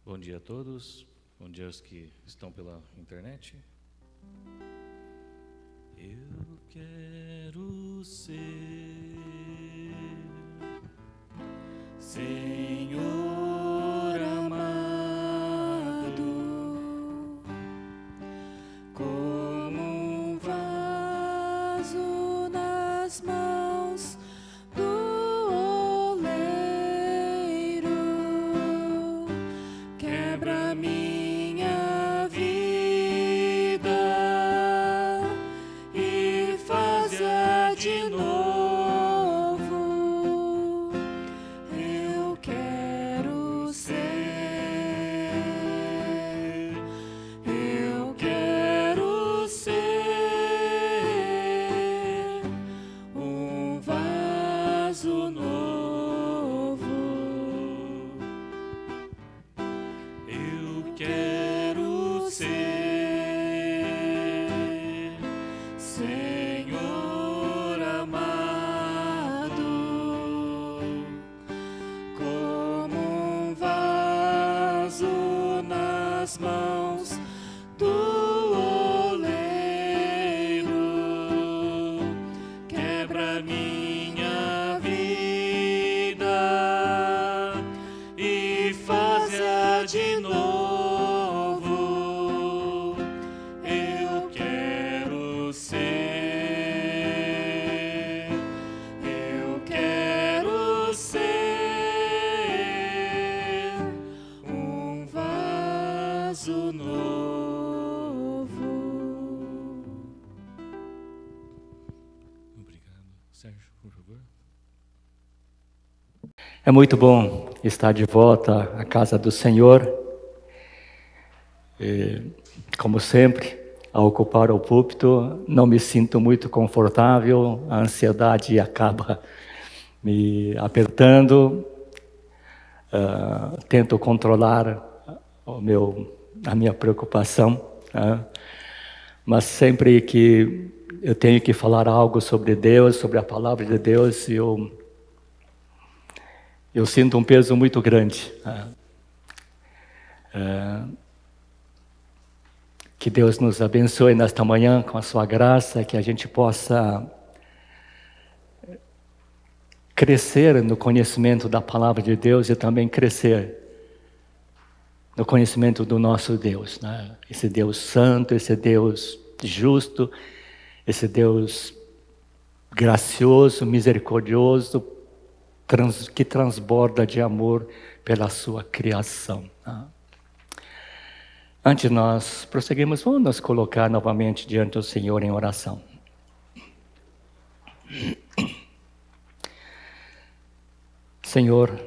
Bom dia a todos, bom dia aos que estão pela internet. Eu quero ser, Senhor amado, como um vaso nas mãos do oleiro. Quebra minha vida e faz-a de novo. Eu quero ser, eu quero ser um vaso novo. Eu quero ser, Senhor amado, como um vaso nas mãos do oleiro. Quebra minha vida e faz-a de novo. Eu quero ser, eu quero ser um vaso novo. Obrigado. Sérgio, por favor. É muito bom estar de volta à casa do Senhor. Como sempre, ao ocupar o púlpito, não me sinto muito confortável, a ansiedade acaba me apertando. Tento controlar a minha preocupação, mas sempre que eu tenho que falar algo sobre Deus, sobre a palavra de Deus, eu sinto um peso muito grande. Que Deus nos abençoe nesta manhã com a sua graça, que a gente possa crescer no conhecimento da palavra de Deus e também crescer no conhecimento do nosso Deus, né? Esse Deus santo, esse Deus justo, esse Deus gracioso, misericordioso, que transborda de amor pela sua criação. Antes de nós prosseguirmos, vamos nos colocar novamente diante do Senhor em oração. Senhor,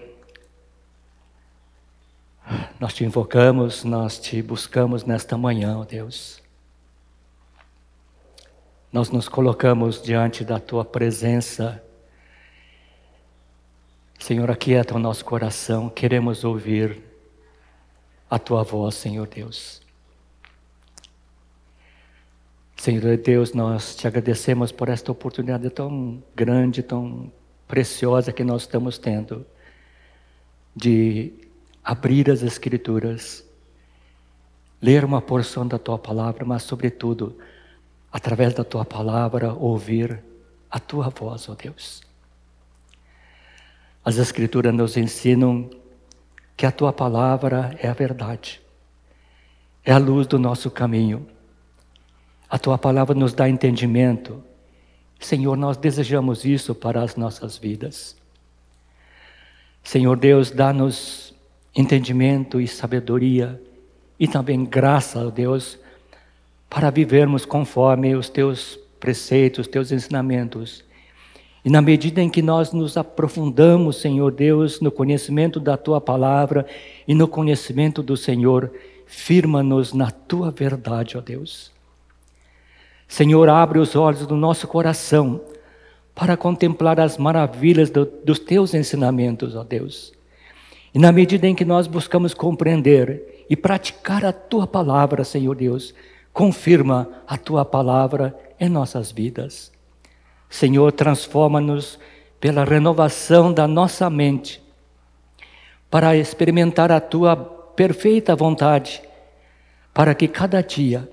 nós te invocamos, nós te buscamos nesta manhã, ó Deus. Nós nos colocamos diante da tua presença. Senhor, aquieta o nosso coração, queremos ouvir a tua voz, Senhor Deus. Senhor Deus, nós te agradecemos por esta oportunidade tão grande, tão preciosa que nós estamos tendo de abrir as Escrituras, ler uma porção da tua palavra, mas sobretudo, através da tua palavra, ouvir a tua voz, ó Deus. As Escrituras nos ensinam que a tua palavra é a verdade, é a luz do nosso caminho. A tua palavra nos dá entendimento. Senhor, nós desejamos isso para as nossas vidas. Senhor Deus, dá-nos entendimento e sabedoria e também graça, ó Deus, para vivermos conforme os teus preceitos, os teus ensinamentos. E na medida em que nós nos aprofundamos, Senhor Deus, no conhecimento da tua palavra e no conhecimento do Senhor, firma-nos na tua verdade, ó Deus. Senhor, abre os olhos do nosso coração para contemplar as maravilhas dos teus ensinamentos, ó Deus. E na medida em que nós buscamos compreender e praticar a tua palavra, Senhor Deus, confirma a tua palavra em nossas vidas. Senhor, transforma-nos pela renovação da nossa mente, para experimentar a tua perfeita vontade, para que cada dia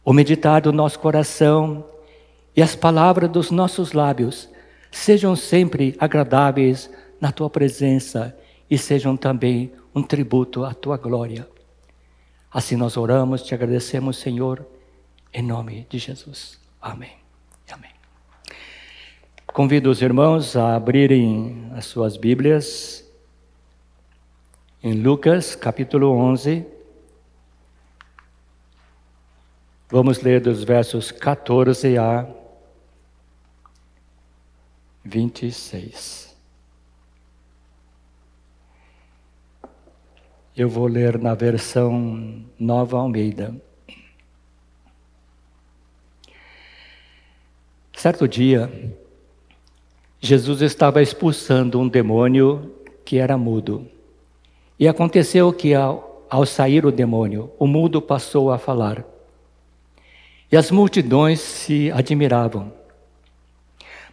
o meditar do nosso coração e as palavras dos nossos lábios sejam sempre agradáveis na Tua presença e sejam também um tributo à Tua glória. Assim nós oramos, te agradecemos, Senhor, em nome de Jesus. Amém. Amém. Convido os irmãos a abrirem as suas Bíblias em Lucas, capítulo 11. Vamos ler dos versos 14 a 26. Eu vou ler na versão Nova Almeida. Certo dia, Jesus estava expulsando um demônio que era mudo. E aconteceu que ao sair o demônio, o mudo passou a falar. E as multidões se admiravam.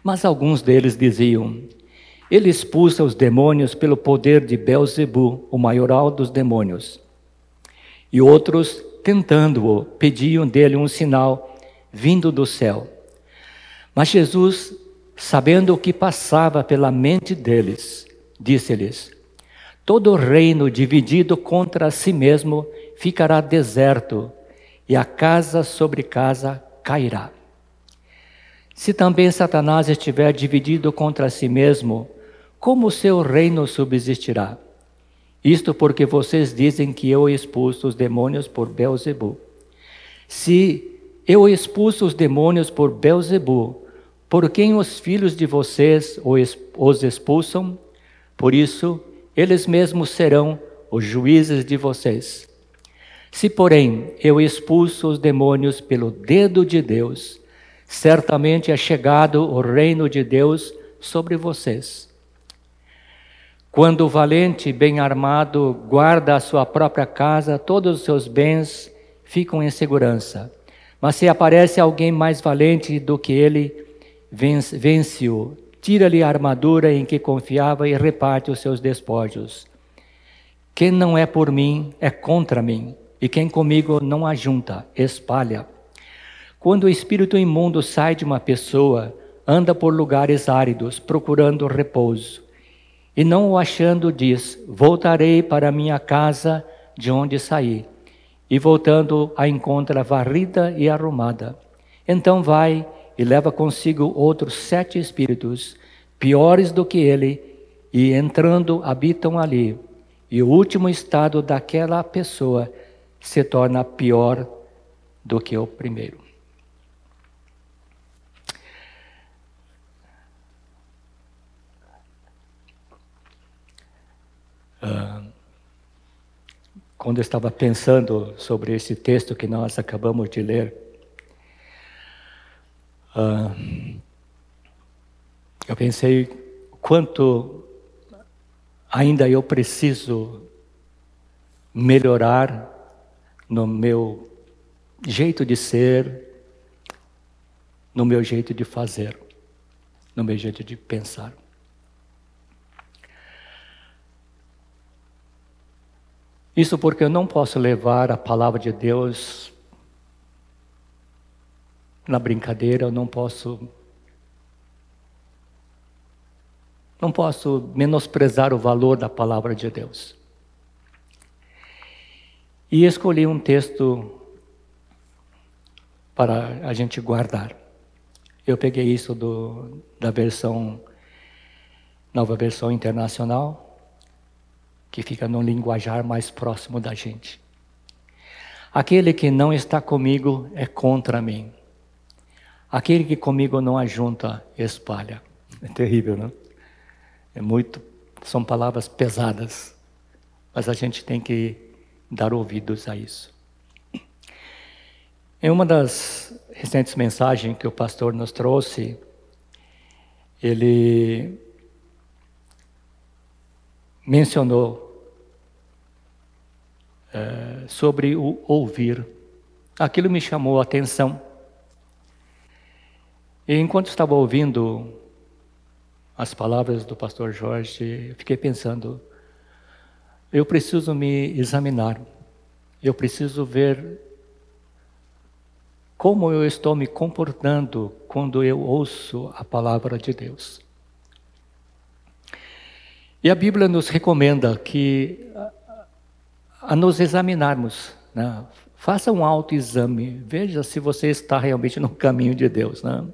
Mas alguns deles diziam: ele expulsa os demônios pelo poder de Beelzebu, o maioral dos demônios. E outros, tentando-o, pediam dele um sinal vindo do céu. Mas Jesus, sabendo o que passava pela mente deles, disse-lhes: todo reino dividido contra si mesmo ficará deserto, e a casa sobre casa cairá. Se também Satanás estiver dividido contra si mesmo, como o seu reino subsistirá? Isto porque vocês dizem que eu expulso os demônios por Beelzebu. Se eu expulso os demônios por Beelzebu, por quem os filhos de vocês os expulsam? Por isso, eles mesmos serão os juízes de vocês. Se, porém, eu expulso os demônios pelo dedo de Deus, certamente é chegado o reino de Deus sobre vocês. Quando o valente bem armado guarda a sua própria casa, todos os seus bens ficam em segurança. Mas se aparece alguém mais valente do que ele, vence-o, tira-lhe a armadura em que confiava e reparte os seus despojos. Quem não é por mim, é contra mim, e quem comigo não ajunta, espalha. Quando o espírito imundo sai de uma pessoa, anda por lugares áridos, procurando repouso. E não o achando, diz: voltarei para minha casa de onde saí. E voltando, a encontra varrida e arrumada. Então vai e leva consigo outros 7 espíritos, piores do que ele, e entrando habitam ali. E o último estado daquela pessoa se torna pior do que o primeiro. Quando eu estava pensando sobre esse texto que nós acabamos de ler, eu pensei quanto ainda eu preciso melhorar no meu jeito de ser, no meu jeito de fazer, no meu jeito de pensar. Isso porque eu não posso levar a palavra de Deus na brincadeira, eu não posso menosprezar o valor da palavra de Deus. E escolhi um texto para a gente guardar. Eu peguei isso da nova versão internacional, que fica num linguajar mais próximo da gente. Aquele que não está comigo é contra mim. Aquele que comigo não ajunta, espalha. É terrível, não? São palavras pesadas, mas a gente tem que dar ouvidos a isso. Em uma das recentes mensagens que o pastor nos trouxe, ele mencionou sobre o ouvir. Aquilo me chamou a atenção. E enquanto estava ouvindo as palavras do pastor Jorge, eu fiquei pensando, eu preciso me examinar. Eu preciso ver como eu estou me comportando quando eu ouço a palavra de Deus. E a Bíblia nos recomenda que a nos examinarmos, né? Faça um autoexame, veja se você está realmente no caminho de Deus, né?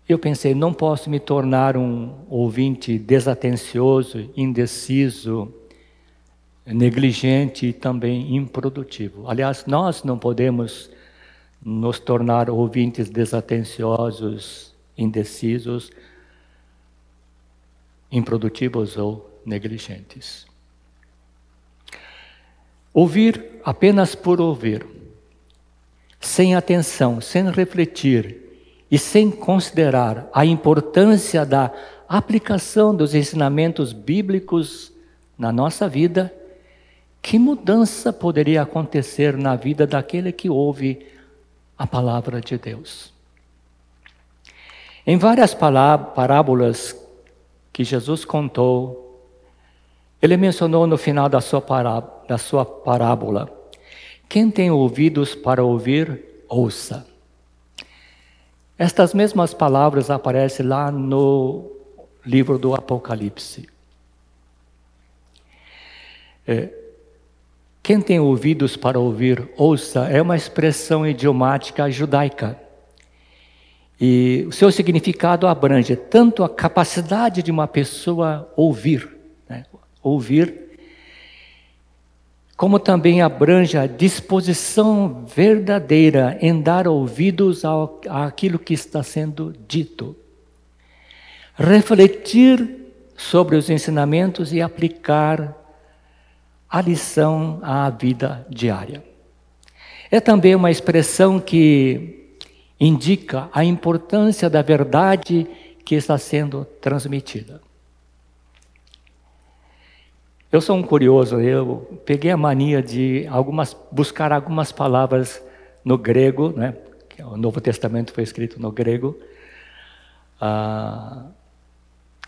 Eu pensei, não posso me tornar um ouvinte desatencioso, indeciso, negligente e também improdutivo. Aliás, nós não podemos nos tornar ouvintes desatenciosos, indecisos, improdutivos ou negligentes. Ouvir apenas por ouvir, sem atenção, sem refletir e sem considerar a importância da aplicação dos ensinamentos bíblicos na nossa vida, que mudança poderia acontecer na vida daquele que ouve a palavra de Deus? Em várias parábolas que Jesus contou, ele mencionou no final da sua parábola: quem tem ouvidos para ouvir, ouça. Estas mesmas palavras aparecem lá no livro do Apocalipse. Quem tem ouvidos para ouvir, ouça, é uma expressão idiomática judaica. E o seu significado abrange tanto a capacidade de uma pessoa ouvir, né? Ouvir, como também abrange a disposição verdadeira em dar ouvidos àquilo que está sendo dito. Refletir sobre os ensinamentos e aplicar a lição à vida diária. É também uma expressão que indica a importância da verdade que está sendo transmitida. Eu sou um curioso, eu peguei a mania de buscar algumas palavras no grego, né? O Novo Testamento foi escrito no grego.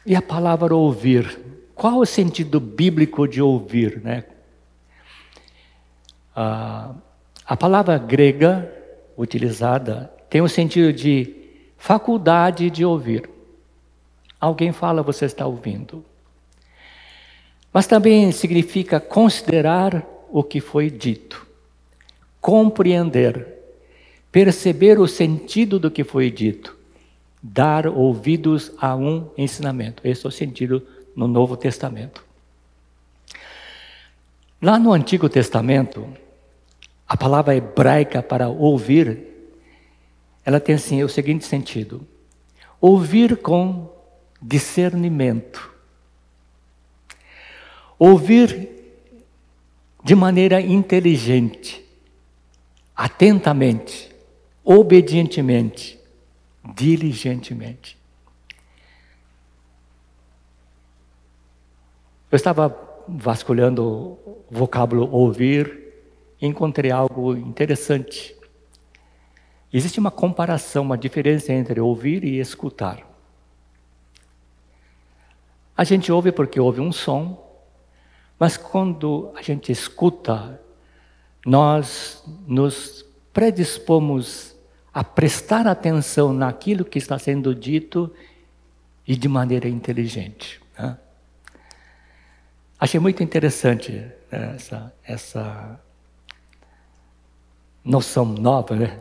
E a palavra ouvir, qual o sentido bíblico de ouvir, né? A palavra grega utilizada tem o sentido de faculdade de ouvir. Alguém fala, você está ouvindo. Mas também significa considerar o que foi dito, compreender, perceber o sentido do que foi dito, dar ouvidos a um ensinamento. Esse é o sentido no Novo Testamento. Lá no Antigo Testamento, a palavra hebraica para ouvir, ela tem assim o seguinte sentido: ouvir com discernimento. Ouvir de maneira inteligente, atentamente, obedientemente, diligentemente. Eu estava vasculhando o vocábulo ouvir e encontrei algo interessante. Existe uma comparação, uma diferença entre ouvir e escutar. A gente ouve porque ouve um som, mas quando a gente escuta, nós nos predispomos a prestar atenção naquilo que está sendo dito e de maneira inteligente, né? Achei muito interessante essa noção nova, né?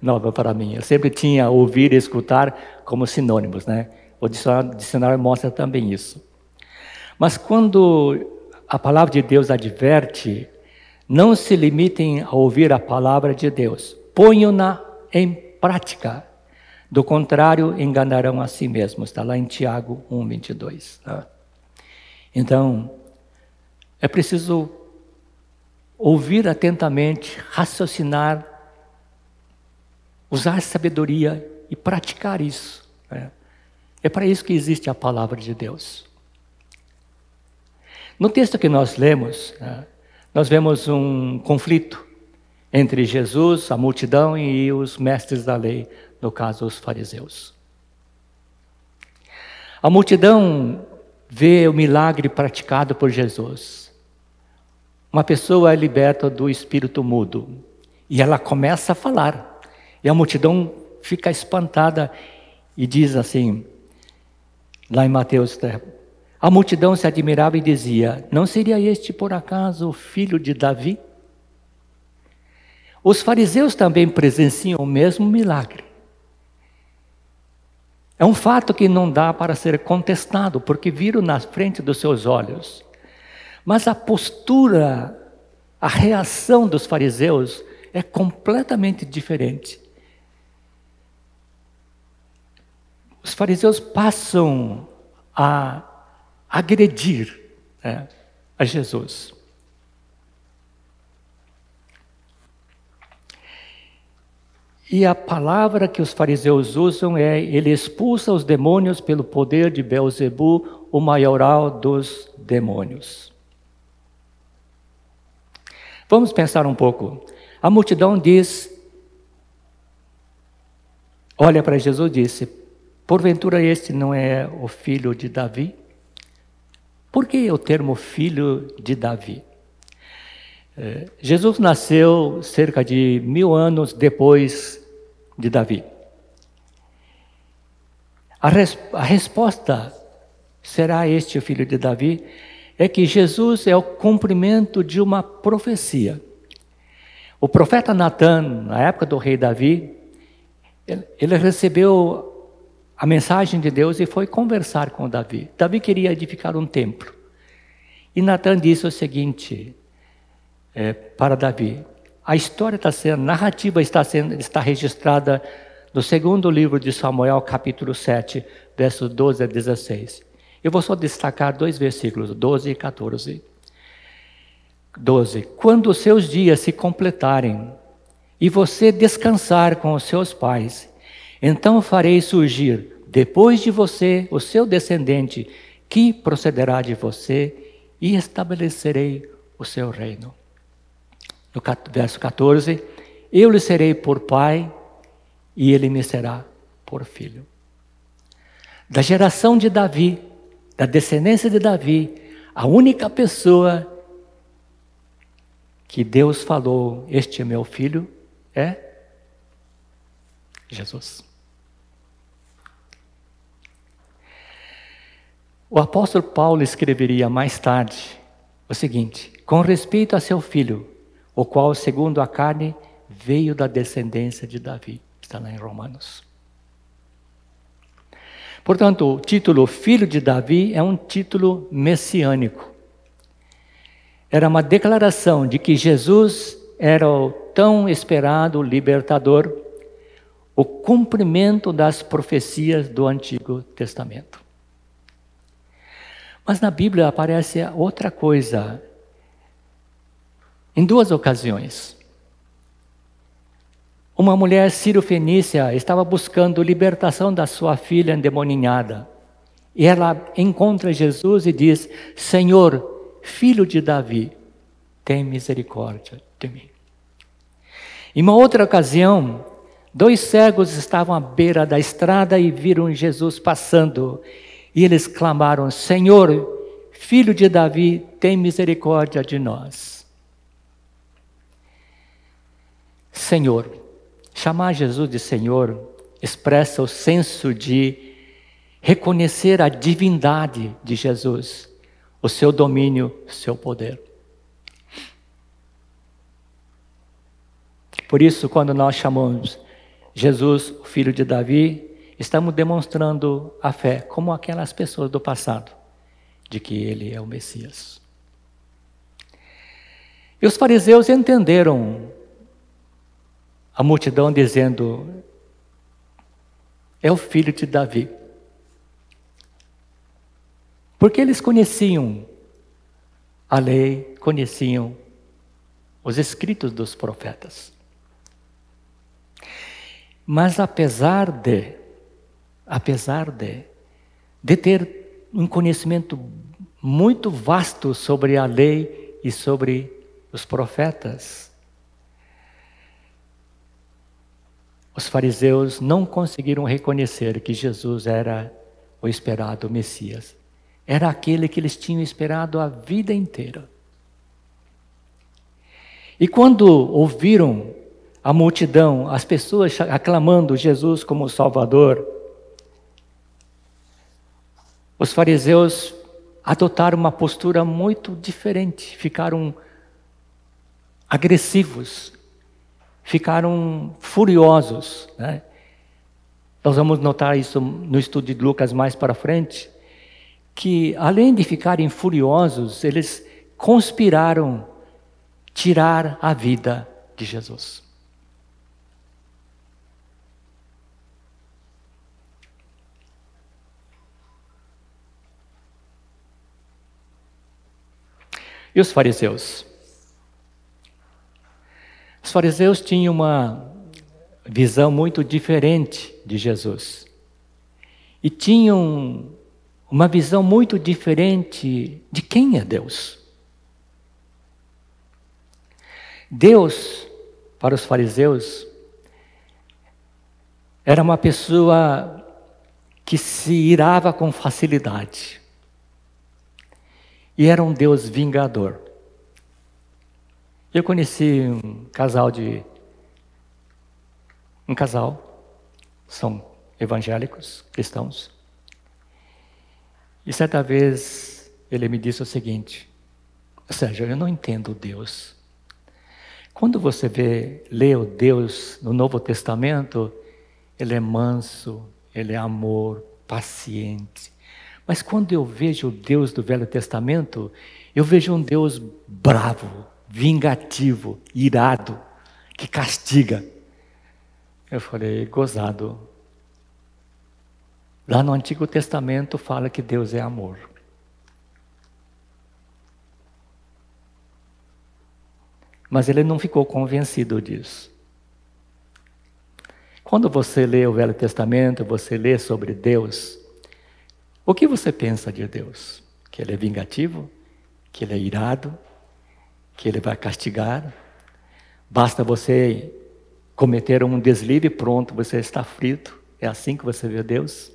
Nova para mim. Eu sempre tinha ouvir e escutar como sinônimos, né? O dicionário mostra também isso. Mas quando a palavra de Deus adverte, não se limitem a ouvir a palavra de Deus, ponham-na em prática. Do contrário, enganarão a si mesmos. Está lá em Tiago 1:22. Tá? Então, é preciso ouvir atentamente, raciocinar, usar sabedoria e praticar isso. Né? É para isso que existe a palavra de Deus. No texto que nós lemos, nós vemos um conflito entre Jesus, a multidão e os mestres da lei, no caso os fariseus. A multidão vê o milagre praticado por Jesus. Uma pessoa é liberta do espírito mudo e ela começa a falar. E a multidão fica espantada e diz assim, lá em Mateus, a multidão se admirava e dizia, não seria este por acaso o filho de Davi? Os fariseus também presenciam o mesmo milagre. É um fato que não dá para ser contestado, porque viram na frente dos seus olhos. Mas a postura, a reação dos fariseus é completamente diferente. Os fariseus passam a agredir a Jesus. E a palavra que os fariseus usam é, ele expulsa os demônios pelo poder de Beelzebu, o maioral dos demônios. Vamos pensar um pouco. A multidão diz, olha para Jesus e disse, porventura este não é o filho de Davi? Por que o termo filho de Davi? Jesus nasceu cerca de 1000 anos depois de Davi. A resposta, será este o filho de Davi? É que Jesus é o cumprimento de uma profecia. O profeta Natã, na época do rei Davi, ele recebeu a mensagem de Deus e foi conversar com Davi. Davi queria edificar um templo. E Natã disse o seguinte para Davi. A história a narrativa está registrada no segundo livro de Samuel, capítulo 7, versos 12 a 16. Eu vou só destacar 2 versículos, 12 e 14. 12. Quando os seus dias se completarem e você descansar com os seus pais, então farei surgir depois de você o seu descendente, que procederá de você, e estabelecerei o seu reino. No verso 14, eu lhe serei por pai e ele me será por filho. Da geração de Davi, da descendência de Davi, a única pessoa que Deus falou, este é meu filho, é Jesus. O apóstolo Paulo escreveria mais tarde o seguinte, com respeito a seu filho, o qual, segundo a carne, veio da descendência de Davi. Está lá em Romanos. Portanto, o título Filho de Davi é um título messiânico. Era uma declaração de que Jesus era o tão esperado libertador, o cumprimento das profecias do Antigo Testamento. Mas na Bíblia aparece outra coisa. Em 2 ocasiões, uma mulher sírio-fenícia estava buscando libertação da sua filha endemoninhada. E ela encontra Jesus e diz, Senhor, filho de Davi, tem misericórdia de mim. Em uma outra ocasião, 2 cegos estavam à beira da estrada e viram Jesus passando. E eles clamaram, Senhor, filho de Davi, tem misericórdia de nós. Senhor, chamar Jesus de Senhor expressa o senso de reconhecer a divindade de Jesus, o seu domínio, o seu poder. Por isso, quando nós chamamos Jesus, o filho de Davi, estamos demonstrando a fé, como aquelas pessoas do passado, de que ele é o Messias. E os fariseus entenderam a multidão dizendo, é o filho de Davi. Porque eles conheciam a lei, conheciam os escritos dos profetas. Mas apesar de ter um conhecimento muito vasto sobre a lei e sobre os profetas, os fariseus não conseguiram reconhecer que Jesus era o esperado Messias. era aquele que eles tinham esperado a vida inteira. E quando ouviram a multidão, as pessoas aclamando Jesus como Salvador, os fariseus adotaram uma postura muito diferente, ficaram agressivos, ficaram furiosos, né? Nós vamos notar isso no estudo de Lucas mais para frente, que além de ficarem furiosos, eles conspiraram tirar a vida de Jesus. E os fariseus? Os fariseus tinham uma visão muito diferente de Jesus. E tinham uma visão muito diferente de quem é Deus. Deus, para os fariseus, era uma pessoa que se irava com facilidade. E era um Deus vingador. Eu conheci um casal, são evangélicos, cristãos. E certa vez ele me disse o seguinte: Sérgio, eu não entendo Deus. Quando você lê o Deus no Novo Testamento, ele é manso, ele é amor, paciente. Mas quando eu vejo o Deus do Velho Testamento, eu vejo um Deus bravo, vingativo, irado, que castiga. Eu falei, gozado. Lá no Antigo Testamento fala que Deus é amor. Mas ele não ficou convencido disso. Quando você lê o Velho Testamento, você lê sobre Deus, o que você pensa de Deus? Que ele é vingativo? Que ele é irado? Que ele vai castigar? Basta você cometer um deslize e pronto, você está frito. É assim que você vê Deus?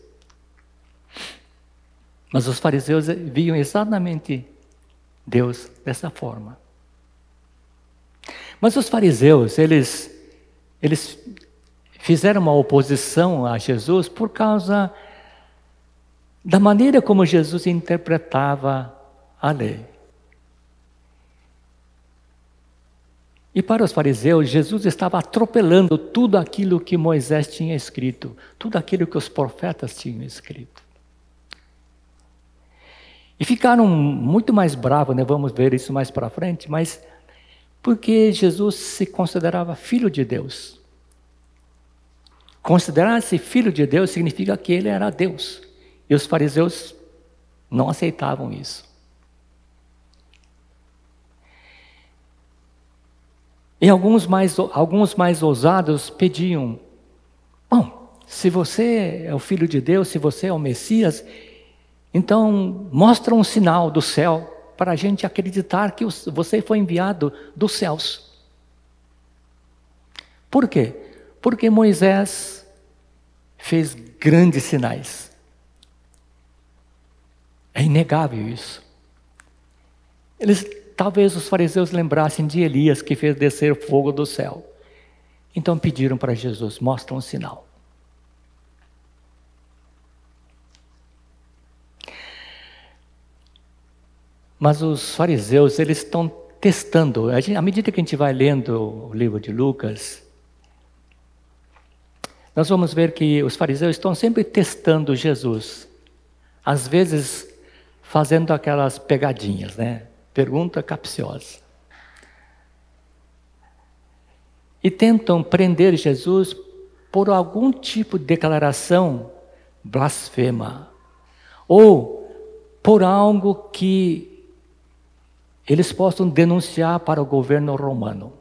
Mas os fariseus viam exatamente Deus dessa forma. Mas os fariseus, eles fizeram uma oposição a Jesus por causa da maneira como Jesus interpretava a lei. E para os fariseus, Jesus estava atropelando tudo aquilo que Moisés tinha escrito, tudo aquilo que os profetas tinham escrito. E ficaram muito mais bravos, né? Vamos ver isso mais para frente, mas porque Jesus se considerava filho de Deus. Considerar-se filho de Deus significa que ele era Deus. E os fariseus não aceitavam isso. E alguns mais ousados pediam, bom, se você é o Filho de Deus, se você é o Messias, então mostra um sinal do céu para a gente acreditar que você foi enviado dos céus. Por quê? Porque Moisés fez grandes sinais. É inegável isso. Talvez os fariseus lembrassem de Elias, que fez descer fogo do céu. Então pediram para Jesus, mostra um sinal. Mas os fariseus, eles estão testando. À medida que a gente vai lendo o livro de Lucas, nós vamos ver que os fariseus estão sempre testando Jesus. Às vezes, fazendo aquelas pegadinhas, né? Pergunta capciosa. E tentam prender Jesus por algum tipo de declaração blasfema. Ou por algo que eles possam denunciar para o governo romano.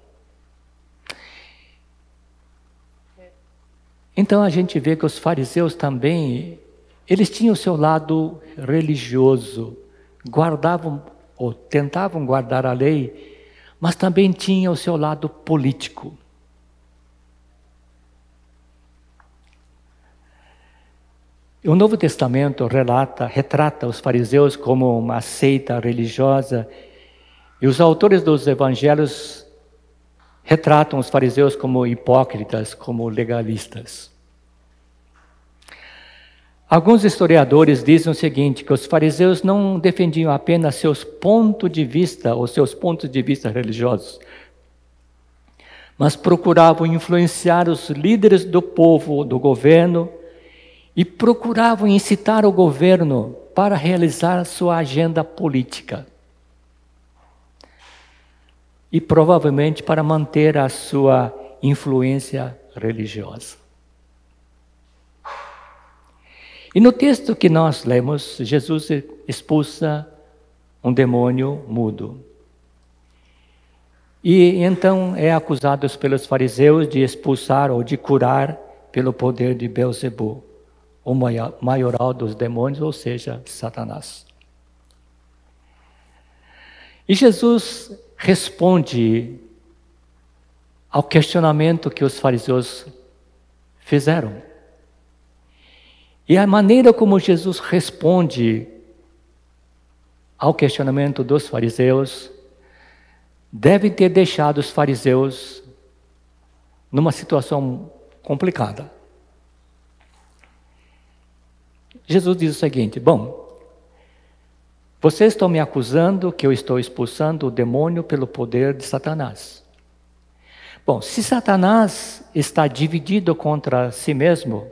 Então a gente vê que os fariseus também, eles tinham o seu lado religioso, guardavam ou tentavam guardar a lei, mas também tinham o seu lado político. O Novo Testamento retrata os fariseus como uma seita religiosa, e os autores dos evangelhos retratam os fariseus como hipócritas, como legalistas. Alguns historiadores dizem o seguinte, que os fariseus não defendiam apenas seus pontos de vista, ou seus pontos de vista religiosos, mas procuravam influenciar os líderes do povo, do governo, e procuravam incitar o governo para realizar sua agenda política. E provavelmente para manter a sua influência religiosa. E no texto que nós lemos, Jesus expulsa um demônio mudo. E então é acusado pelos fariseus de expulsar ou de curar pelo poder de Beelzebul, o maioral dos demônios, ou seja, Satanás. E Jesus responde ao questionamento que os fariseus fizeram. E a maneira como Jesus responde ao questionamento dos fariseus deve ter deixado os fariseus numa situação complicada. Jesus diz o seguinte: bom, vocês estão me acusando que eu estou expulsando o demônio pelo poder de Satanás. Bom, se Satanás está dividido contra si mesmo,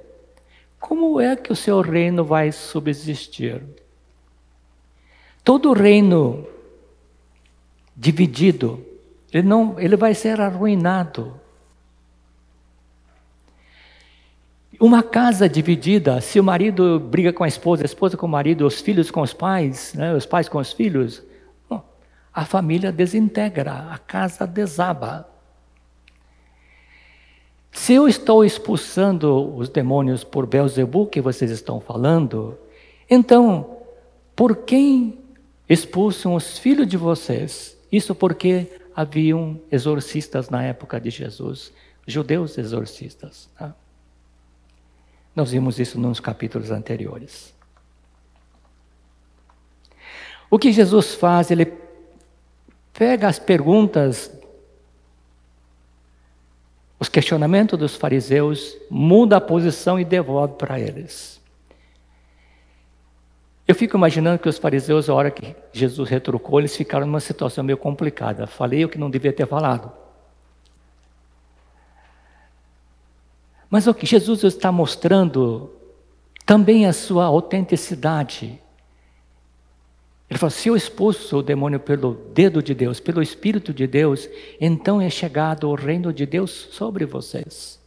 como é que o seu reino vai subsistir? Todo reino dividido, ele vai ser arruinado. Uma casa dividida, se o marido briga com a esposa com o marido, os filhos com os pais, né, os pais com os filhos, a família desintegra, a casa desaba. Se eu estou expulsando os demônios por Beelzebul, que vocês estão falando, então, por quem expulsam os filhos de vocês? Isso porque haviam exorcistas na época de Jesus, judeus exorcistas. Tá? Nós vimos isso nos capítulos anteriores. O que Jesus faz, ele pega as perguntas, os questionamentos dos fariseus, muda a posição e devolve para eles. Eu fico imaginando que os fariseus, a hora que Jesus retrucou, eles ficaram numa situação meio complicada. Falei o que não devia ter falado. Mas o que Jesus está mostrando também a sua autenticidade. Ele fala, se eu expulso o demônio pelo dedo de Deus, pelo Espírito de Deus, então é chegado o reino de Deus sobre vocês.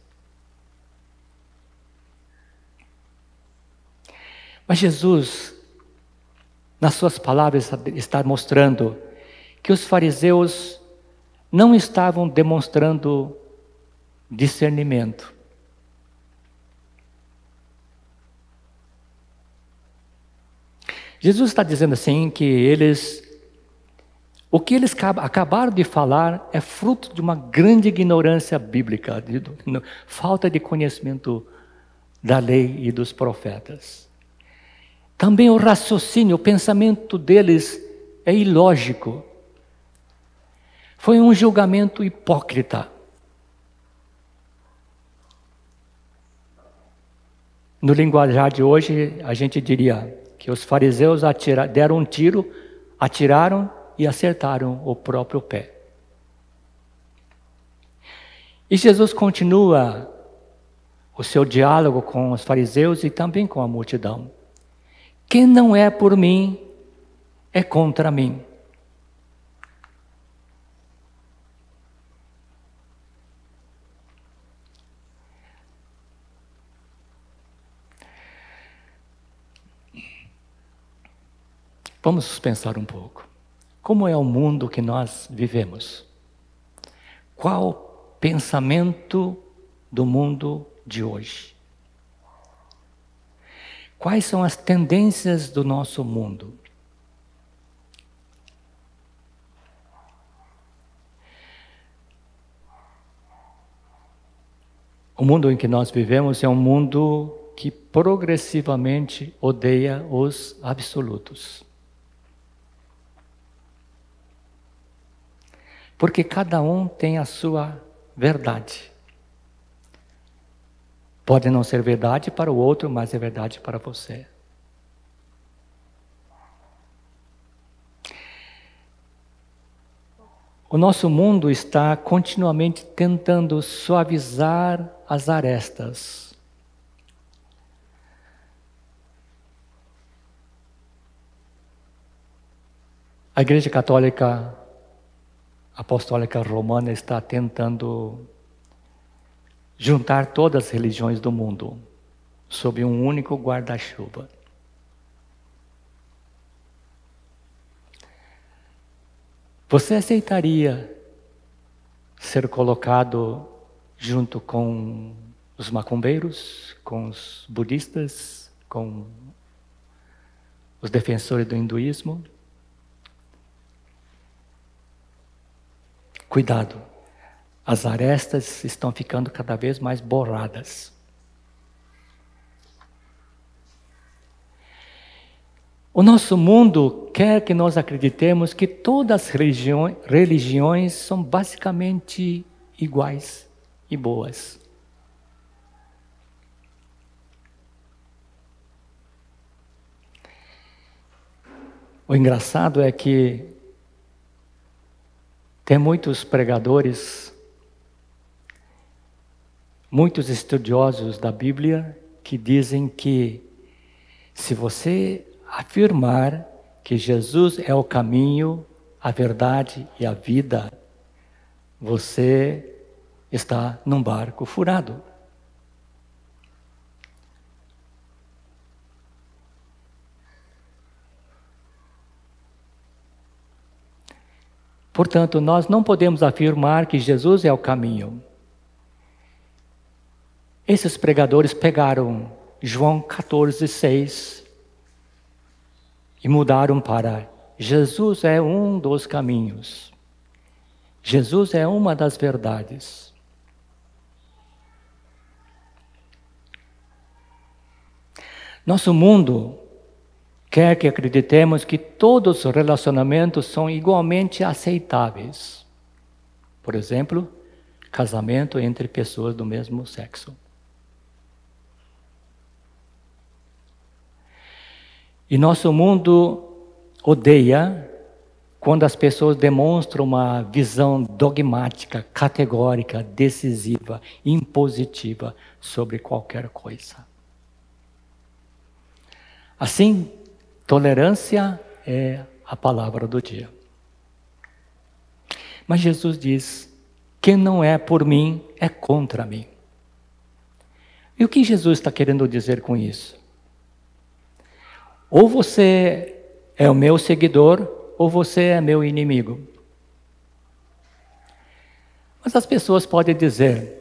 Mas Jesus, nas suas palavras, está mostrando que os fariseus não estavam demonstrando discernimento. Jesus está dizendo assim que o que eles acabaram de falar é fruto de uma grande ignorância bíblica, de falta de conhecimento da lei e dos profetas. Também o raciocínio, o pensamento deles é ilógico. Foi um julgamento hipócrita. No linguajar de hoje, a gente diria que os fariseus deram um tiro, atiraram e acertaram o próprio pé. E Jesus continua o seu diálogo com os fariseus e também com a multidão. Quem não é por mim, é contra mim. Vamos pensar um pouco. Como é o mundo que nós vivemos? Qual o pensamento do mundo de hoje? Quais são as tendências do nosso mundo? O mundo em que nós vivemos é um mundo que progressivamente odeia os absolutos. Porque cada um tem a sua verdade. Pode não ser verdade para o outro, mas é verdade para você. O nosso mundo está continuamente tentando suavizar as arestas. A Igreja Católica Apostólica Romana está tentando juntar todas as religiões do mundo sob um único guarda-chuva. Você aceitaria ser colocado junto com os macumbeiros, com os budistas, com os defensores do hinduísmo? Cuidado, as arestas estão ficando cada vez mais borradas. O nosso mundo quer que nós acreditemos que todas as religiões são basicamente iguais e boas. O engraçado é que tem muitos pregadores, muitos estudiosos da Bíblia que dizem que se você afirmar que Jesus é o caminho, a verdade e a vida, você está num barco furado. Portanto, nós não podemos afirmar que Jesus é o caminho. Esses pregadores pegaram João 14:6 e mudaram para Jesus é um dos caminhos. Jesus é uma das verdades. Nosso mundo quer que acreditemos que todos os relacionamentos são igualmente aceitáveis. Por exemplo, casamento entre pessoas do mesmo sexo. E nosso mundo odeia quando as pessoas demonstram uma visão dogmática, categórica, decisiva, impositiva sobre qualquer coisa. Assim, tolerância é a palavra do dia. Mas Jesus diz: quem não é por mim é contra mim. E o que Jesus está querendo dizer com isso? Ou você é o meu seguidor, ou você é meu inimigo. Mas as pessoas podem dizer: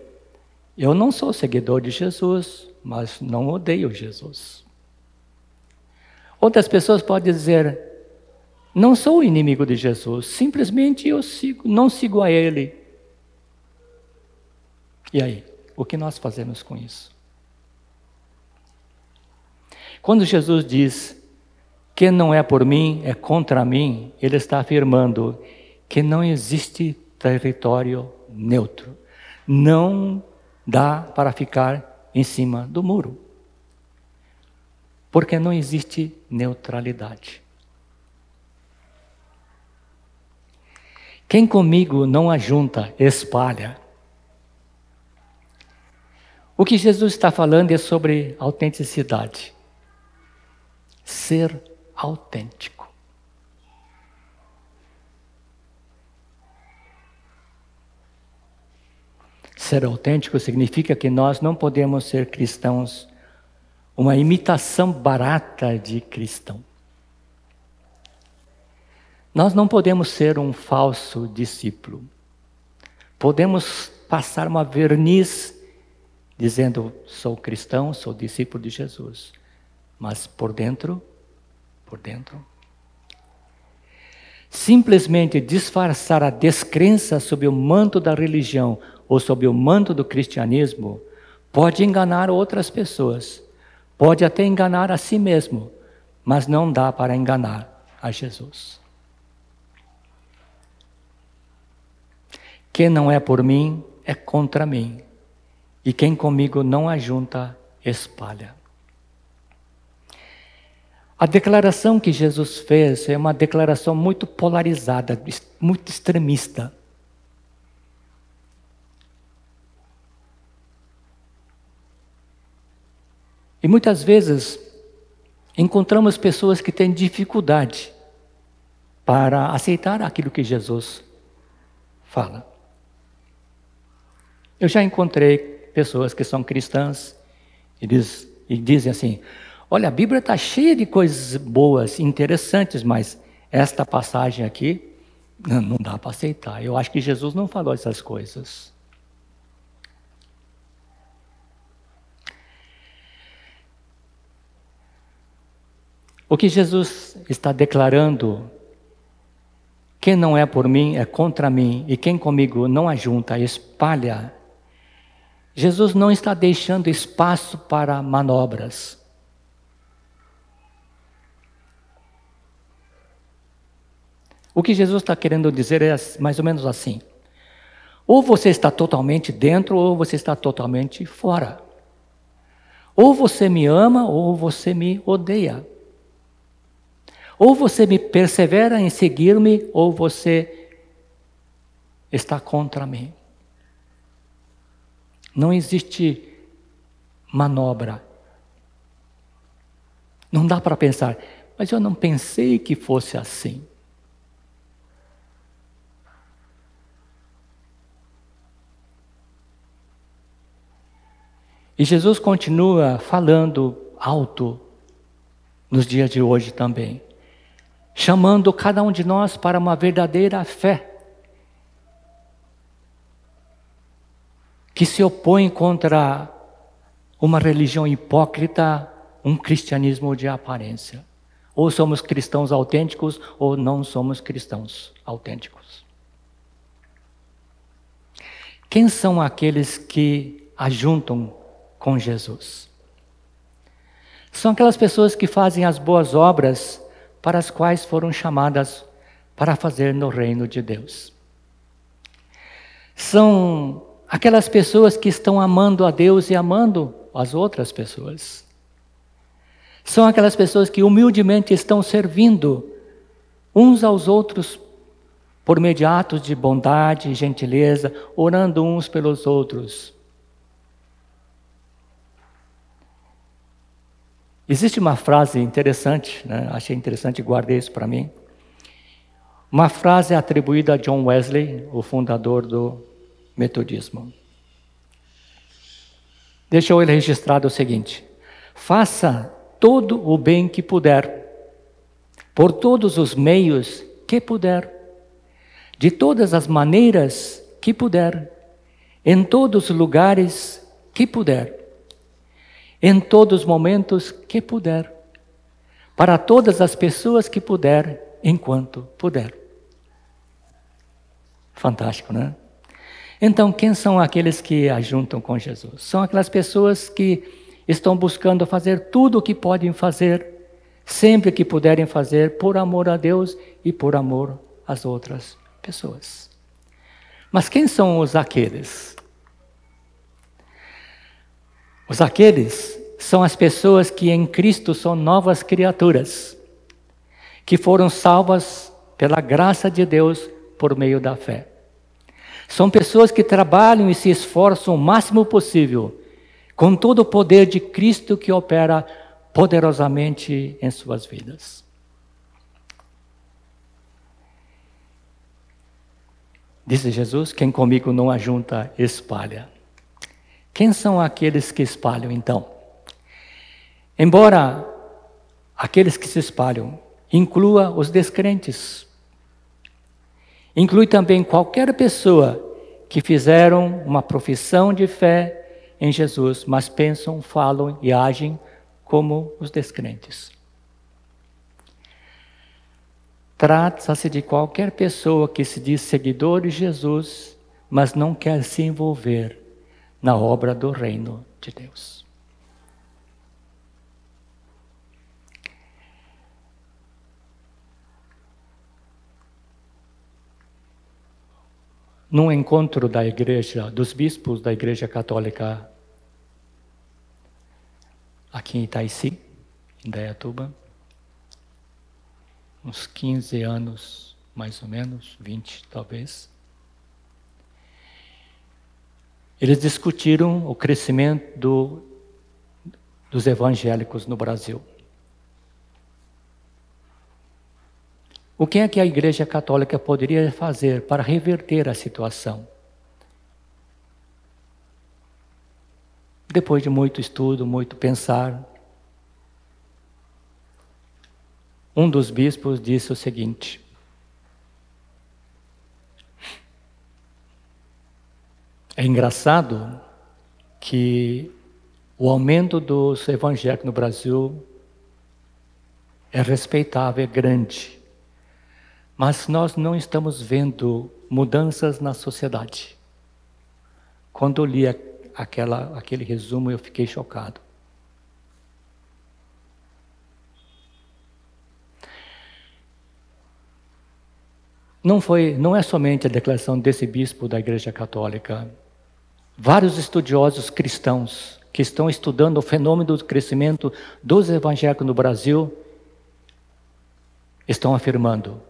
eu não sou seguidor de Jesus, mas não odeio Jesus. Outras pessoas podem dizer: não sou inimigo de Jesus, simplesmente eu não sigo a Ele. E aí, o que nós fazemos com isso? Quando Jesus diz: quem não é por mim é contra mim, Ele está afirmando que não existe território neutro. Não dá para ficar em cima do muro. Porque não existe neutralidade. Quem comigo não ajunta, espalha. O que Jesus está falando é sobre autenticidade. Ser autêntico. Ser autêntico significa que nós não podemos ser cristãos, uma imitação barata de cristão. Nós não podemos ser um falso discípulo. Podemos passar uma verniz dizendo: sou cristão, sou discípulo de Jesus. Mas por dentro, simplesmente disfarçar a descrença sob o manto da religião ou sob o manto do cristianismo pode enganar outras pessoas, Pode até enganar a si mesmo, mas não dá para enganar a Jesus. Quem não é por mim, é contra mim. E quem comigo não ajunta, espalha. A declaração que Jesus fez é uma declaração muito polarizada, muito extremista. E muitas vezes encontramos pessoas que têm dificuldade para aceitar aquilo que Jesus fala. Eu já encontrei pessoas que são cristãs e dizem assim: olha, a Bíblia está cheia de coisas boas, interessantes, mas esta passagem aqui não dá para aceitar. Eu acho que Jesus não falou essas coisas. O que Jesus está declarando: quem não é por mim, é contra mim, e quem comigo não ajunta, espalha. Jesus não está deixando espaço para manobras. O que Jesus está querendo dizer é mais ou menos assim: ou você está totalmente dentro, ou você está totalmente fora. Ou você me ama, ou você me odeia. Ou você me persevera em seguir-me, ou você está contra mim. Não existe manobra. Não dá para pensar, mas eu não pensei que fosse assim. E Jesus continua falando alto nos dias de hoje também, chamando cada um de nós para uma verdadeira fé, que se opõe contra uma religião hipócrita, um cristianismo de aparência. Ou somos cristãos autênticos, ou não somos cristãos autênticos. Quem são aqueles que ajuntam com Jesus? São aquelas pessoas que fazem as boas obras para as quais foram chamadas para fazer no reino de Deus. São aquelas pessoas que estão amando a Deus e amando as outras pessoas. São aquelas pessoas que humildemente estão servindo uns aos outros por meio de atos de bondade e gentileza, orando uns pelos outros. Existe uma frase interessante, né? Achei interessante e guardei isso para mim. Uma frase atribuída a John Wesley, o fundador do metodismo. Deixou ele registrado o seguinte: faça todo o bem que puder, por todos os meios que puder, de todas as maneiras que puder, em todos os lugares que puder, em todos os momentos que puder, para todas as pessoas que puder, enquanto puder. Fantástico, né? Então, quem são aqueles que ajuntam com Jesus? São aquelas pessoas que estão buscando fazer tudo o que podem fazer, sempre que puderem fazer, por amor a Deus e por amor às outras pessoas. Mas quem são os aqueles? Os aqueles são as pessoas que em Cristo são novas criaturas, que foram salvas pela graça de Deus por meio da fé. São pessoas que trabalham e se esforçam o máximo possível, com todo o poder de Cristo que opera poderosamente em suas vidas. Disse Jesus: quem comigo não ajunta, espalha. Quem são aqueles que espalham então? Embora aqueles que se espalham inclua os descrentes, inclui também qualquer pessoa que fizeram uma profissão de fé em Jesus, mas pensam, falam e agem como os descrentes. Trata-se de qualquer pessoa que se diz seguidor de Jesus, mas não quer se envolver na obra do reino de Deus. num encontro da igreja, dos bispos da Igreja Católica aqui em Itaici, em Indaiatuba, uns 15 anos, mais ou menos, 20 talvez. Eles discutiram o crescimento dos evangélicos no Brasil. O que é que a Igreja Católica poderia fazer para reverter a situação? Depois de muito estudo, muito pensar, um dos bispos disse o seguinte: é engraçado que o aumento dos evangélicos no Brasil é respeitável, é grande, mas nós não estamos vendo mudanças na sociedade. Quando eu li aquele resumo, eu fiquei chocado. Não é somente a declaração desse bispo da Igreja Católica. Vários estudiosos cristãos que estão estudando o fenômeno do crescimento dos evangélicos no Brasil estão afirmando: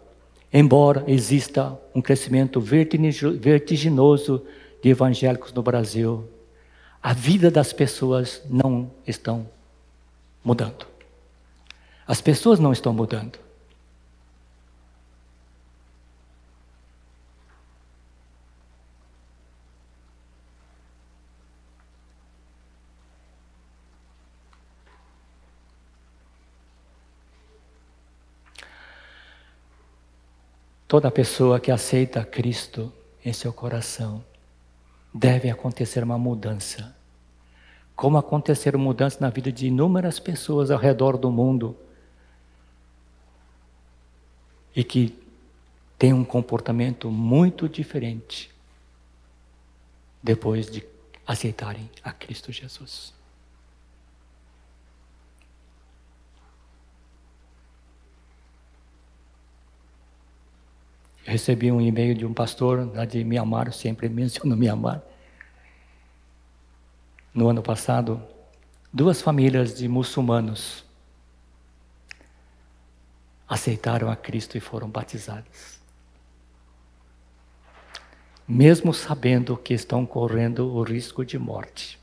embora exista um crescimento vertiginoso de evangélicos no Brasil, a vida das pessoas não estão mudando. As pessoas não estão mudando. Toda pessoa que aceita Cristo em seu coração, deve acontecer uma mudança. Como aconteceram mudanças na vida de inúmeras pessoas ao redor do mundo e que têm um comportamento muito diferente depois de aceitarem a Cristo Jesus. Eu recebi um e-mail de um pastor lá de Mianmar, sempre menciono Mianmar. No ano passado, 2 famílias de muçulmanos aceitaram a Cristo e foram batizadas. Mesmo sabendo que estão correndo o risco de morte.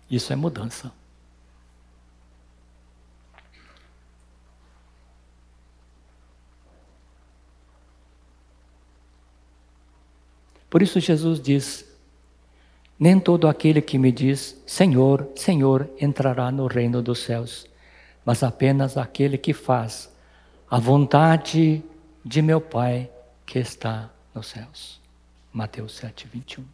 Isso é mudança. Por isso Jesus diz: nem todo aquele que me diz Senhor, Senhor entrará no reino dos céus, mas apenas aquele que faz a vontade de meu Pai que está nos céus. Mateus 7, 21.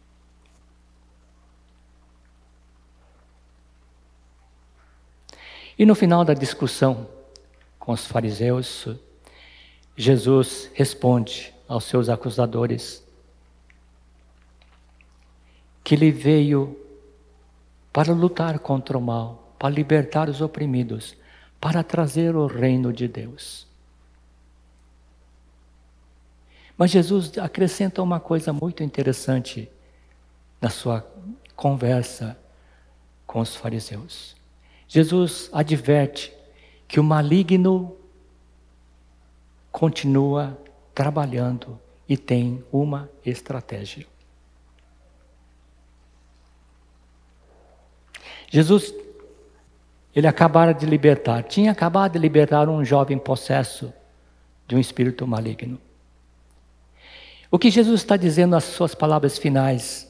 E no final da discussão com os fariseus, Jesus responde aos seus acusadores que ele veio para lutar contra o mal, para libertar os oprimidos, para trazer o reino de Deus. Mas Jesus acrescenta uma coisa muito interessante na sua conversa com os fariseus. Jesus adverte que o maligno continua trabalhando e tem uma estratégia. Jesus, ele tinha acabado de libertar um jovem possesso de um espírito maligno. O que Jesus está dizendo nas suas palavras finais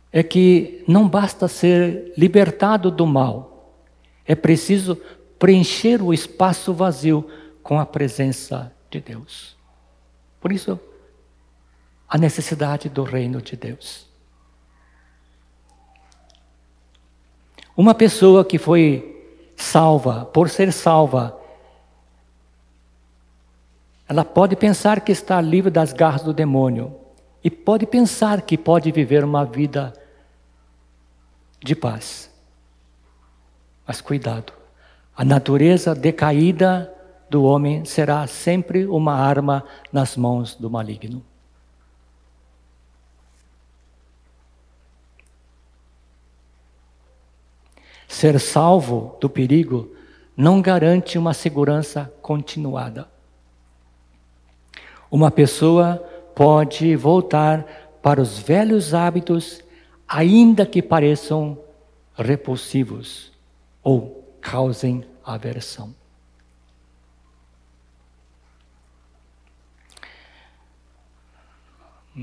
é que não basta ser libertado do mal, é preciso preencher o espaço vazio com a presença de Deus. Por isso, a necessidade do reino de Deus. Uma pessoa que foi salva, por ser salva, ela pode pensar que está livre das garras do demônio e pode pensar que pode viver uma vida de paz. Mas cuidado, a natureza decaída do homem será sempre uma arma nas mãos do maligno. Ser salvo do perigo não garante uma segurança continuada. Uma pessoa pode voltar para os velhos hábitos, ainda que pareçam repulsivos ou causem aversão.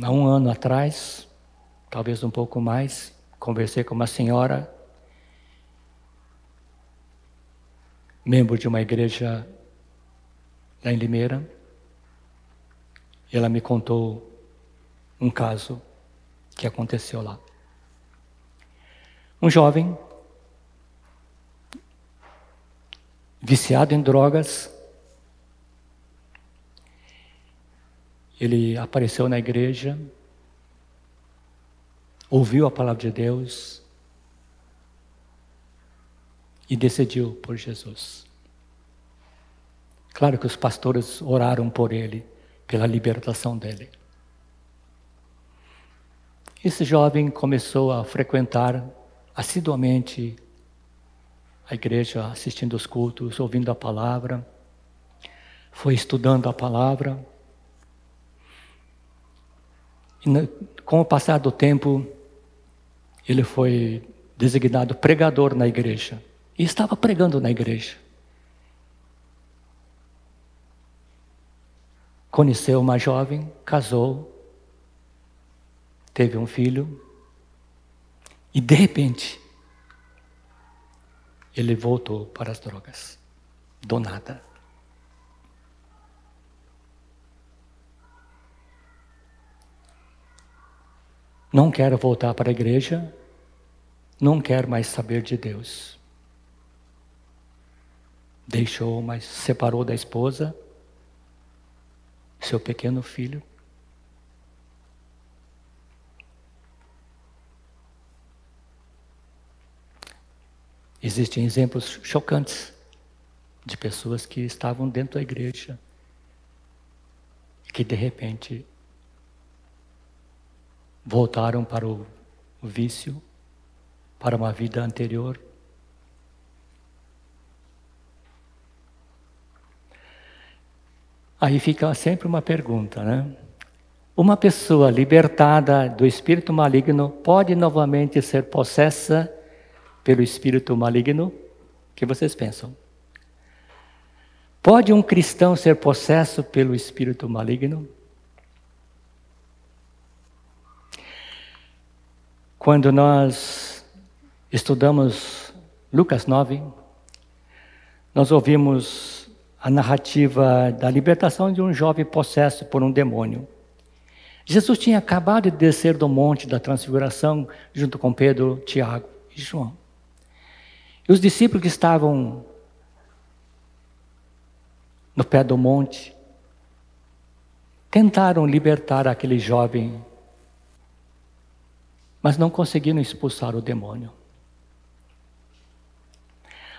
Há um ano atrás, talvez um pouco mais, conversei com uma senhora, membro de uma igreja lá em Limeira. Ela me contou um caso que aconteceu lá. Um jovem, viciado em drogas, ele apareceu na igreja, ouviu a palavra de Deus e decidiu por Jesus. Claro que os pastores oraram por ele, pela libertação dele. Esse jovem começou a frequentar assiduamente a igreja, assistindo os cultos, ouvindo a palavra, foi estudando a palavra. E com o passar do tempo, ele foi designado pregador na igreja. E estava pregando na igreja. Conheceu uma jovem, casou, teve um filho. E de repente, ele voltou para as drogas. Do nada. Não quer voltar para a igreja, não quer mais saber de Deus. Deixou, mas separou da esposa, seu pequeno filho. Existem exemplos chocantes de pessoas que estavam dentro da igreja e que de repente voltaram para o vício, para uma vida anterior. Aí fica sempre uma pergunta, né? Uma pessoa libertada do espírito maligno pode novamente ser possessa pelo espírito maligno? O que vocês pensam? Pode um cristão ser possesso pelo espírito maligno? Quando nós estudamos Lucas 9, nós ouvimos a narrativa da libertação de um jovem possesso por um demônio. Jesus tinha acabado de descer do monte da transfiguração junto com Pedro, Tiago e João. E os discípulos que estavam no pé do monte tentaram libertar aquele jovem, mas não conseguiram expulsar o demônio.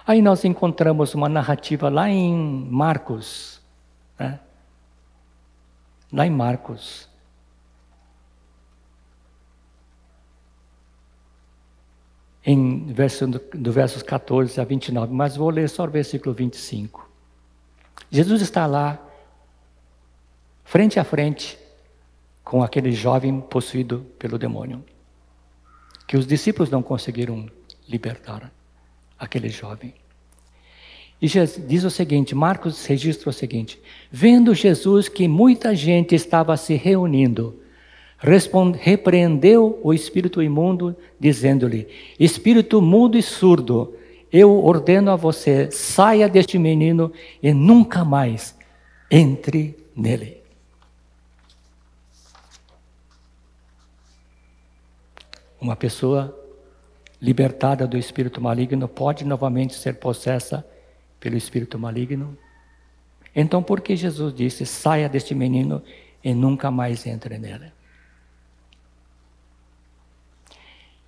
Aí nós encontramos uma narrativa lá em Marcos, né? Lá em Marcos. Do versos 14 a 29, mas vou ler só o versículo 25. Jesus está lá, frente a frente, com aquele jovem possuído pelo demônio, que os discípulos não conseguiram libertar aquele jovem. E diz o seguinte, Marcos registra o seguinte: vendo Jesus que muita gente estava se reunindo, repreendeu o espírito imundo, dizendo-lhe: espírito mudo e surdo, eu ordeno a você, saia deste menino e nunca mais entre nele. Uma pessoa libertada do espírito maligno pode novamente ser possessa pelo espírito maligno? Então por que Jesus disse, saia deste menino e nunca mais entre nele?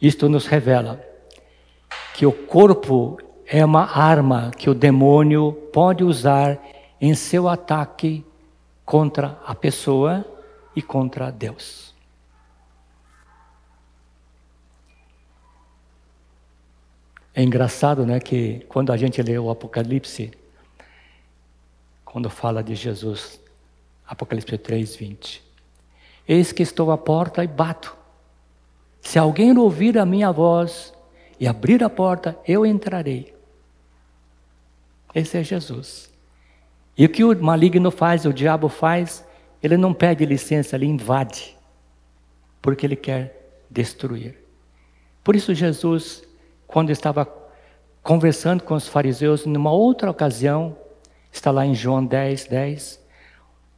Isto nos revela que o corpo é uma arma que o demônio pode usar em seu ataque contra a pessoa e contra Deus. É engraçado, né, que quando a gente lê o Apocalipse, quando fala de Jesus, Apocalipse 3:20, eis que estou à porta e bato. Se alguém ouvir a minha voz e abrir a porta, eu entrarei. Esse é Jesus. E o que o maligno faz, o diabo faz, ele não pede licença, ele invade, porque ele quer destruir. Por isso Jesus, quando estava conversando com os fariseus, numa outra ocasião, está lá em João 10:10,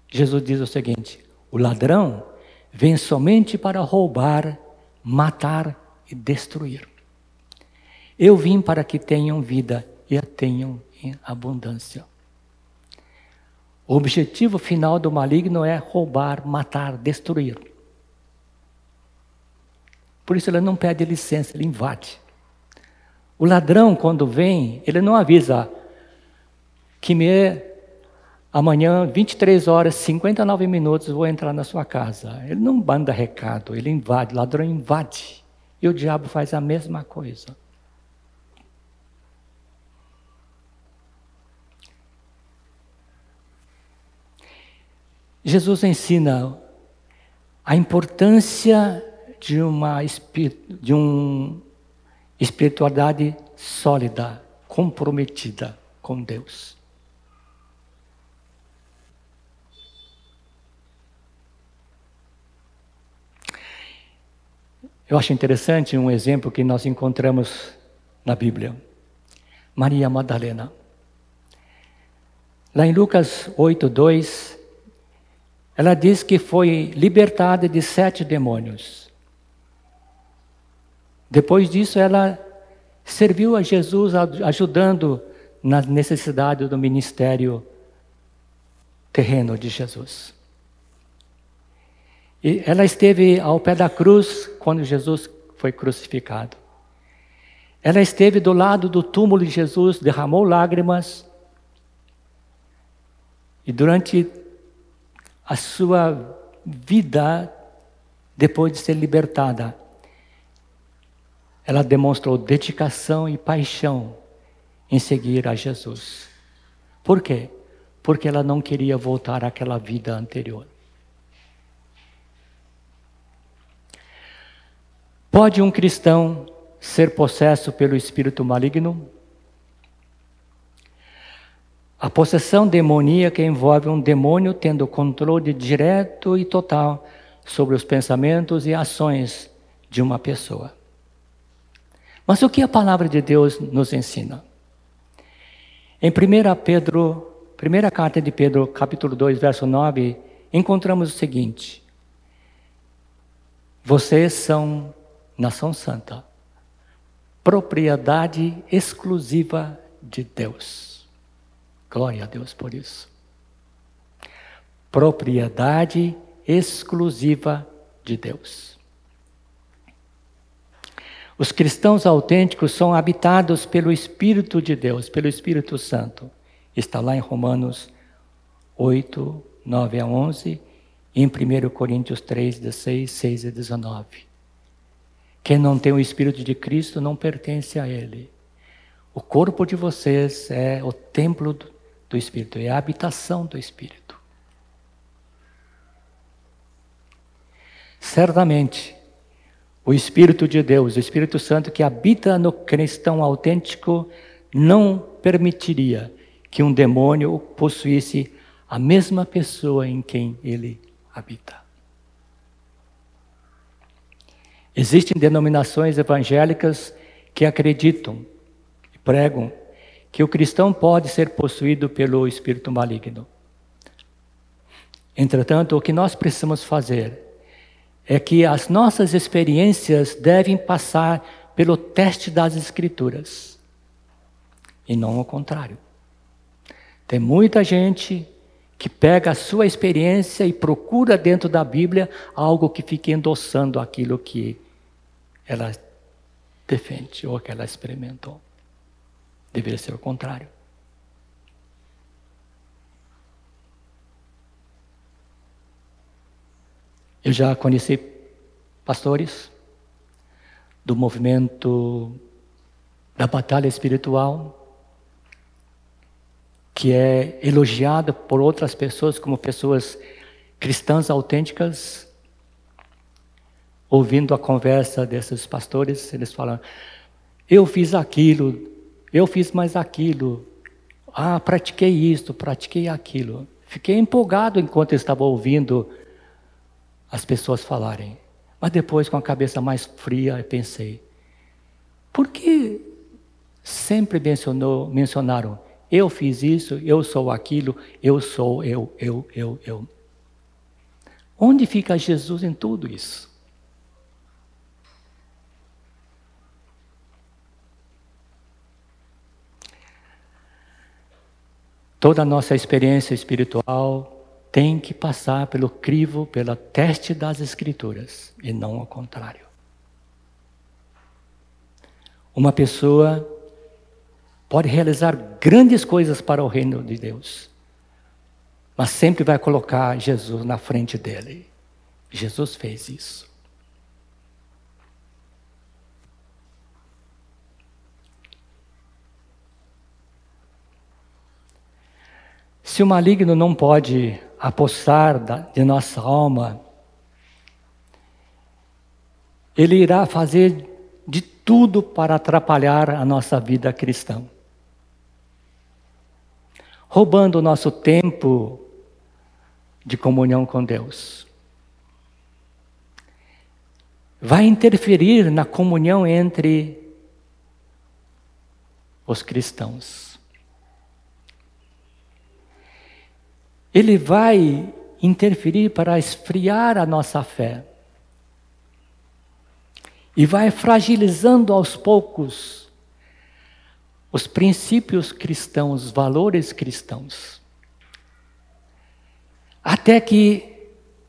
Jesus diz o seguinte: o ladrão vem somente para roubar, matar e destruir. Eu vim para que tenham vida e a tenham em abundância. O objetivo final do maligno é roubar, matar, destruir. Por isso ele não pede licença, ele invade. O ladrão, quando vem, ele não avisa que amanhã, 23 horas, 59 minutos, vou entrar na sua casa. Ele não manda recado, ele invade, o ladrão invade. E o diabo faz a mesma coisa. Jesus ensina a importância de uma espiritualidade sólida, comprometida com Deus. Eu acho interessante um exemplo que nós encontramos na Bíblia. Maria Madalena. Lá em Lucas 8:2, ela diz que foi libertada de 7 demônios. Depois disso, ela serviu a Jesus, ajudando nas necessidades do ministério terreno de Jesus. E ela esteve ao pé da cruz quando Jesus foi crucificado. Ela esteve do lado do túmulo de Jesus, derramou lágrimas. E durante a sua vida, depois de ser libertada, ela demonstrou dedicação e paixão em seguir a Jesus. Por quê? Porque ela não queria voltar àquela vida anterior. Pode um cristão ser possesso pelo espírito maligno? A possessão demoníaca envolve um demônio tendo controle direto e total sobre os pensamentos e ações de uma pessoa. Mas o que a palavra de Deus nos ensina? Em 1 carta de Pedro, capítulo 2, verso 9, encontramos o seguinte: vocês são nação santa, propriedade exclusiva de Deus. Glória a Deus por isso. Propriedade exclusiva de Deus. Os cristãos autênticos são habitados pelo Espírito de Deus, pelo Espírito Santo. Está lá em Romanos 8, 9 a 11, e em 1 Coríntios 3, 16, 6 e 19. Quem não tem o Espírito de Cristo não pertence a Ele. O corpo de vocês é o templo do Espírito, é a habitação do Espírito. Certamente, o Espírito de Deus, o Espírito Santo que habita no cristão autêntico, não permitiria que um demônio possuísse a mesma pessoa em quem ele habita. Existem denominações evangélicas que acreditam e pregam que o cristão pode ser possuído pelo espírito maligno. Entretanto, o que nós precisamos fazer é que as nossas experiências devem passar pelo teste das Escrituras, e não o contrário. Tem muita gente que pega a sua experiência e procura dentro da Bíblia algo que fique endossando aquilo que ela defende ou que ela experimentou. Deveria ser o contrário. Eu já conheci pastores do movimento da batalha espiritual, que é elogiado por outras pessoas como pessoas cristãs autênticas. Ouvindo a conversa desses pastores, eles falam: eu fiz aquilo, eu fiz mais aquilo, pratiquei isso, pratiquei aquilo. Fiquei empolgado enquanto eu estava ouvindo as pessoas falarem. Mas depois, com a cabeça mais fria, eu pensei: por que sempre mencionaram, eu fiz isso, eu sou aquilo, eu sou eu? Onde fica Jesus em tudo isso? Toda a nossa experiência espiritual tem que passar pelo crivo, pelo teste das Escrituras, e não ao contrário. Uma pessoa pode realizar grandes coisas para o reino de Deus, mas sempre vai colocar Jesus na frente dele. Jesus fez isso. Se o maligno não pode apossar de nossa alma, ele irá fazer de tudo para atrapalhar a nossa vida cristã, roubando o nosso tempo de comunhão com Deus. Vai interferir na comunhão entre os cristãos. Ele vai interferir para esfriar a nossa fé. E vai fragilizando aos poucos os princípios cristãos, os valores cristãos. Até que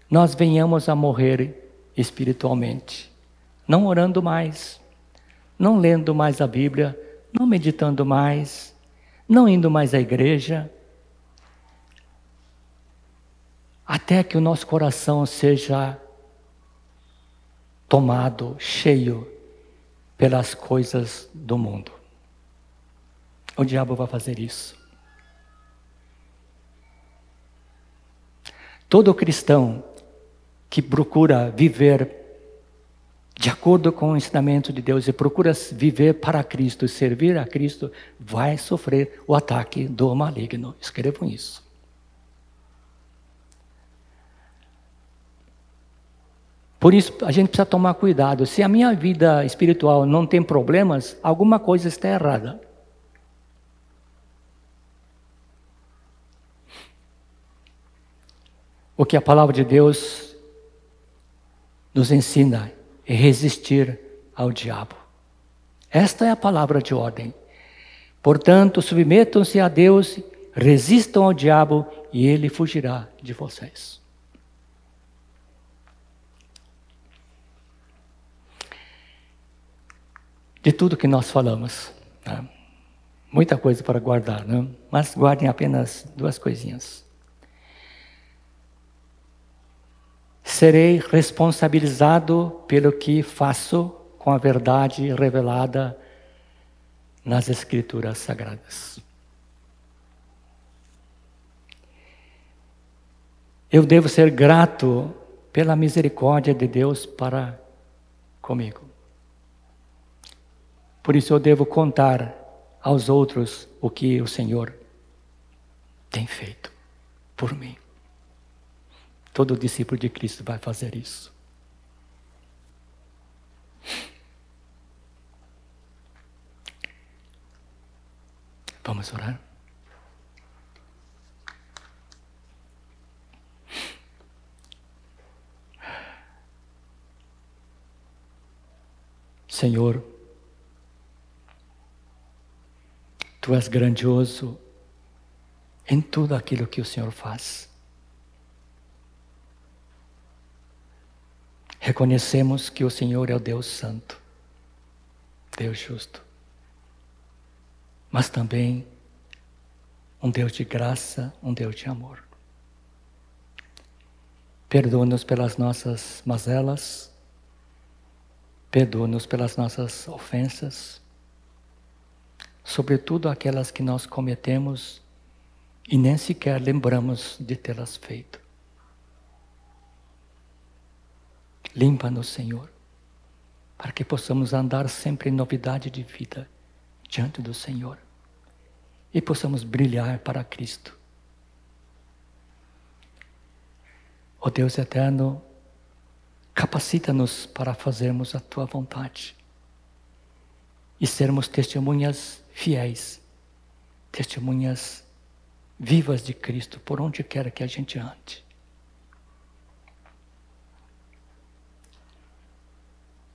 nós venhamos a morrer espiritualmente. Não orando mais, não lendo mais a Bíblia, não meditando mais, não indo mais à igreja. Até que o nosso coração seja tomado, cheio pelas coisas do mundo. O diabo vai fazer isso. Todo cristão que procura viver de acordo com o ensinamento de Deus e procura viver para Cristo, servir a Cristo, vai sofrer o ataque do maligno. Escrevam isso. Por isso, a gente precisa tomar cuidado. Se a minha vida espiritual não tem problemas, alguma coisa está errada. O que a palavra de Deus nos ensina é resistir ao diabo. Esta é a palavra de ordem. Portanto, submetam-se a Deus, resistam ao diabo e ele fugirá de vocês. De tudo que nós falamos, né? Muita coisa para guardar, né? Mas guardem apenas 2 coisinhas. Serei responsabilizado pelo que faço com a verdade revelada nas Escrituras Sagradas. Eu devo ser grato pela misericórdia de Deus para comigo. Por isso eu devo contar aos outros o que o Senhor tem feito por mim. Todo discípulo de Cristo vai fazer isso. Vamos orar? Senhor, Tu és grandioso em tudo aquilo que o Senhor faz. Reconhecemos que o Senhor é o Deus Santo, Deus justo, mas também um Deus de graça, um Deus de amor. Perdoa-nos pelas nossas mazelas, perdoa-nos pelas nossas ofensas, sobretudo aquelas que nós cometemos e nem sequer lembramos de tê-las feito. Limpa-nos, Senhor, para que possamos andar sempre em novidade de vida diante do Senhor e possamos brilhar para Cristo. Ó Deus eterno, capacita-nos para fazermos a Tua vontade e sermos testemunhas fiéis, testemunhas vivas de Cristo por onde quer que a gente ande.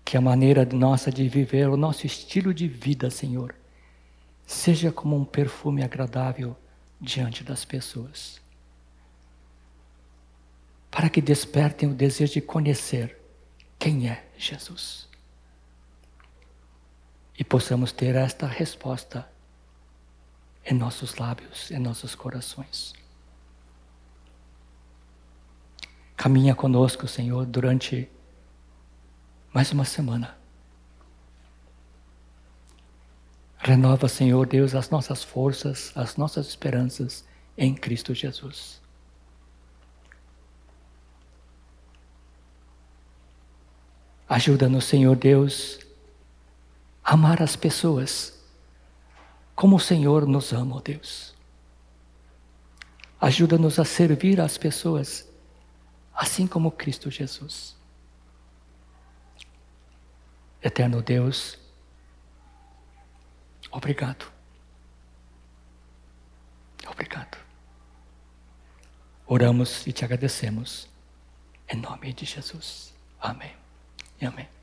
Que a maneira nossa de viver, o nosso estilo de vida, Senhor, seja como um perfume agradável diante das pessoas. Para que despertem o desejo de conhecer quem é Jesus. E possamos ter esta resposta em nossos lábios, em nossos corações. Caminha conosco, Senhor, durante mais uma semana. Renova, Senhor Deus, as nossas forças, as nossas esperanças em Cristo Jesus. Ajuda-nos, Senhor Deus, a amar as pessoas como o Senhor nos ama, ó Deus. Ajuda-nos a servir as pessoas assim como Cristo Jesus. Eterno Deus, obrigado. Obrigado. Oramos e te agradecemos. Em nome de Jesus. Amém. E amém.